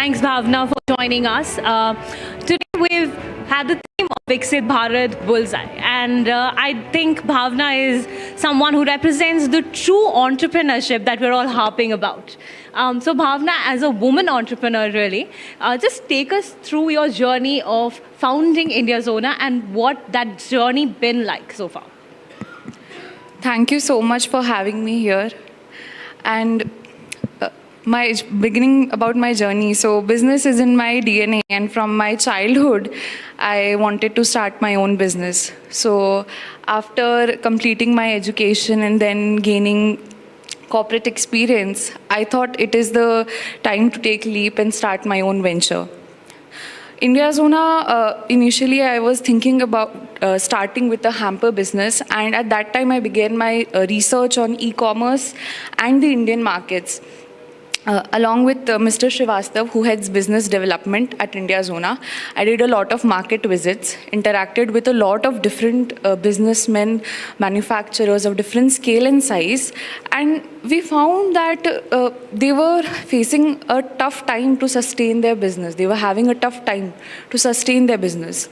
Thanks, Bhavna, for joining us. Today we've had the theme of Viksit Bharat Bullseye, and I think Bhavna is someone who represents the true entrepreneurship that we're all harping about. So Bhavna, as a woman entrepreneur, really, just take us through your journey of founding Indiazona and what that journey been like so far. Thank you so much for having me here. And my beginning about my journey. So business is in my DNA, and from my childhood, I wanted to start my own business. So after completing my education and then gaining corporate experience, I thought it is the time to take leap and start my own venture. Indiazona, initially I was thinking about starting with a hamper business, and at that time I began my research on e-commerce and the Indian markets. Along with Mr. Srivastav, who heads business development at Indiazona, I did a lot of market visits, interacted with a lot of different businessmen, manufacturers of different scale and size, and we found that they were facing a tough time to sustain their business. They were having a tough time to sustain their business.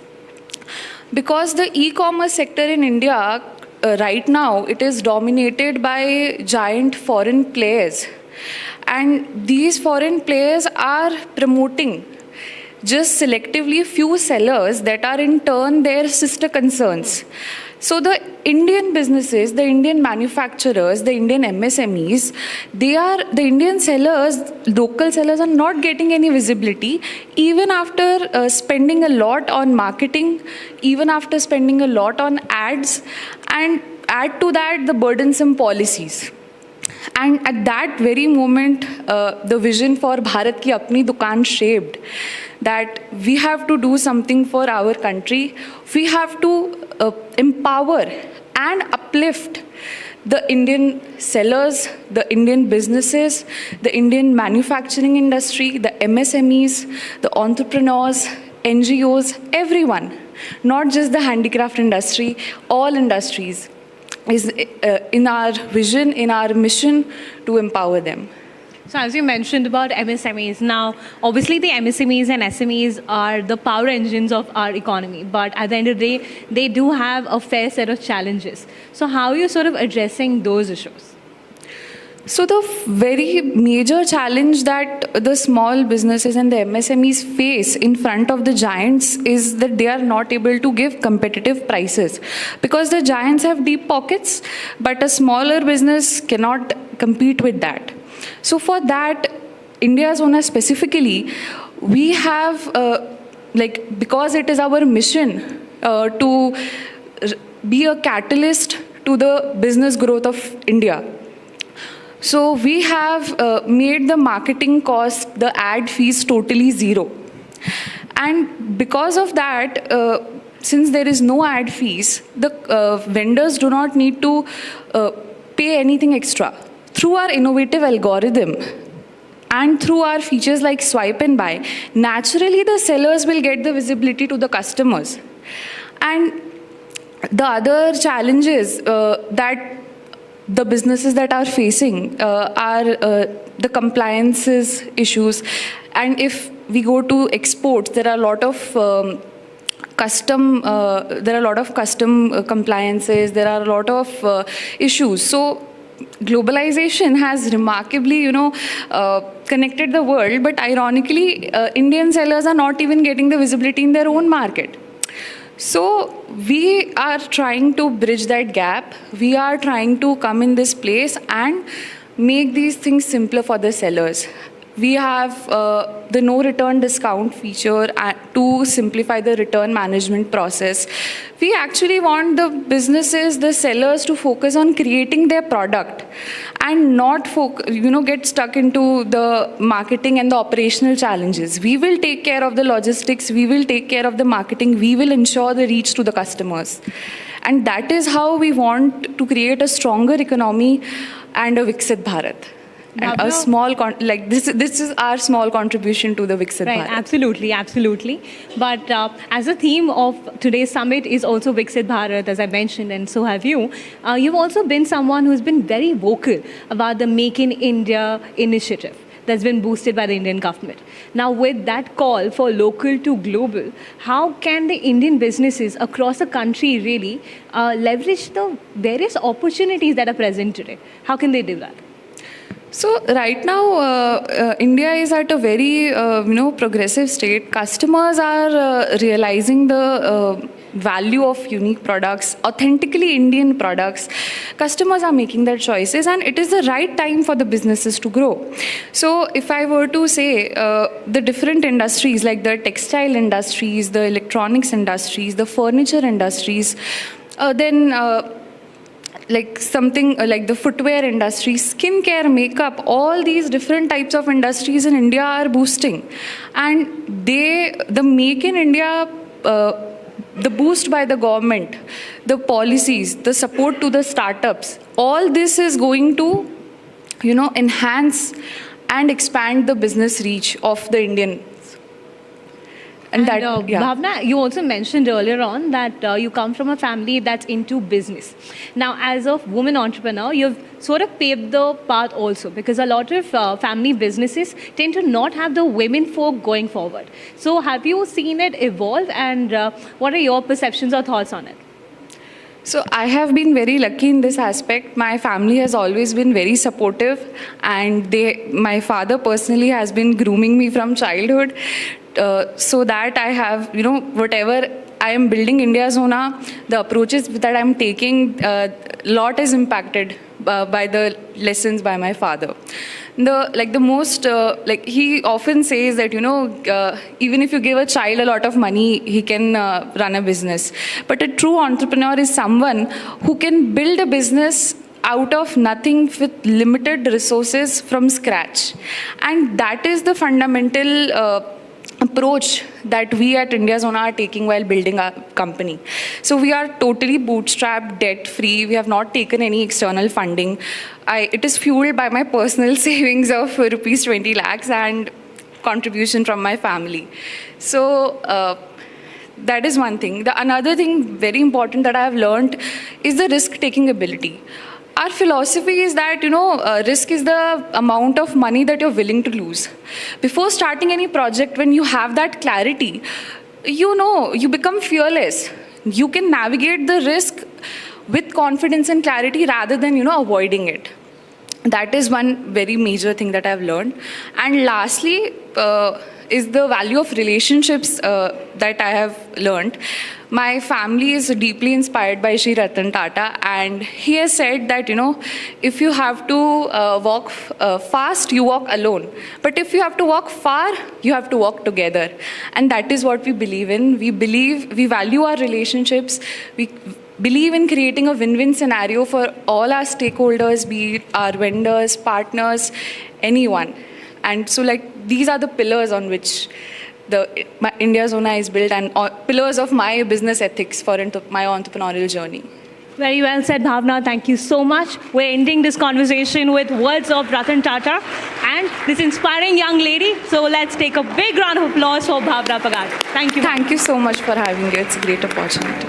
Because the e-commerce sector in India, right now, it is dominated by giant foreign players. And these foreign players are promoting just selectively few sellers that are in turn their sister concerns. So the Indian businesses, the Indian manufacturers, the Indian MSMEs, the Indian sellers, local sellers are not getting any visibility even after spending a lot on marketing, even after spending a lot on ads, and add to that the burdensome policies. And at that very moment, the vision for Bharat Ki Apni Dukaan shaped that we have to do something for our country. We have to empower and uplift the Indian sellers, the Indian businesses, the Indian manufacturing industry, the MSMEs, the entrepreneurs, NGOs, everyone, not just the handicraft industry, all industries. Is in our vision, in our mission to empower them. So as you mentioned about MSMEs, now obviously the MSMEs and SMEs are the power engines of our economy, but at the end of the day, they do have a fair set of challenges. So how are you sort of addressing those issues? So the very major challenge that the small businesses and the MSMEs face in front of the giants is that they are not able to give competitive prices, because the giants have deep pockets, but a smaller business cannot compete with that. So for that, Indiazona specifically, we have, because it is our mission to be a catalyst to the business growth of India. So we have made the marketing cost, the ad fees totally zero. And because of that, since there is no ad fees, the vendors do not need to pay anything extra. Through our innovative algorithm and through our features like swipe and buy, naturally the sellers will get the visibility to the customers. And the other challenges that the businesses that are facing are the compliances issues. And if we go to exports, there are a lot of custom compliances, there are a lot of issues. So globalization has remarkably, connected the world, but ironically, Indian sellers are not even getting the visibility in their own market. So we are trying to bridge that gap. We are trying to come in this place and make these things simpler for the sellers. We have the no return discount feature to simplify the return management process. We actually want the businesses, the sellers, to focus on creating their product and not get stuck into the marketing and the operational challenges. We will take care of the logistics, we will take care of the marketing, we will ensure the reach to the customers. And that is how we want to create a stronger economy and a Viksit Bharat. And a small, this is our small contribution to the Viksit Bharat. Right, absolutely, absolutely. But as a theme of today's summit is also Viksit Bharat, as I mentioned, and so have you. You've also been someone who's been very vocal about the Make in India initiative. that's been boosted by the Indian government. Now, with that call for local to global, how can the Indian businesses across the country really leverage the various opportunities that are present today? How can they do that? So right now, India is at a very progressive state. Customers are realizing the value of unique products, authentically Indian products. Customers are making their choices, and it is the right time for the businesses to grow. So if I were to say the different industries like the textile industries, the electronics industries, the furniture industries, then like something like the footwear industry, skincare, makeup, all these different types of industries in India are boosting. And the Make in India, the boost by the government, the policies, the support to the startups, all this is going to, enhance and expand the business reach of the Indian. And Bhavna, you also mentioned earlier on that you come from a family that's into business. Now, as a woman entrepreneur, you've sort of paved the path also, because a lot of family businesses tend to not have the women folk going forward. So have you seen it evolve, and what are your perceptions or thoughts on it? So I have been very lucky in this aspect. My family has always been very supportive, and my father personally has been grooming me from childhood, so that I have, whatever I am building Indiazona, the approaches that I'm taking, lot is impacted by the lessons by my father. He often says that, even if you give a child a lot of money, he can run a business. But a true entrepreneur is someone who can build a business out of nothing with limited resources from scratch. And that is the fundamental approach that we at Indiazona are taking while building our company. So we are totally bootstrapped, debt-free. We have not taken any external funding. It is fueled by my personal savings of rupees 20 lakhs and contribution from my family. So that is one thing. Another thing very important that I have learned is the risk-taking ability. Our philosophy is that, risk is the amount of money that you're willing to lose. Before starting any project, when you have that clarity, you become fearless. You can navigate the risk with confidence and clarity rather than, avoiding it. That is one very major thing that I've learned. And lastly, is the value of relationships that I have learned. My family is deeply inspired by Shri Ratan Tata, and he has said that, if you have to walk fast, you walk alone. But if you have to walk far, you have to walk together. And that is what we believe in. We value our relationships. We believe in creating a win-win scenario for all our stakeholders, be it our vendors, partners, anyone. And so these are the pillars on which my Indiazona is built, and pillars of my business ethics for my entrepreneurial journey. Very well said, Bhavna. Thank you so much. We're ending this conversation with words of Ratan Tata and this inspiring young lady. So let's take a big round of applause for Bawna Pagaria. Thank you. Thank you so much for having me. It's a great opportunity.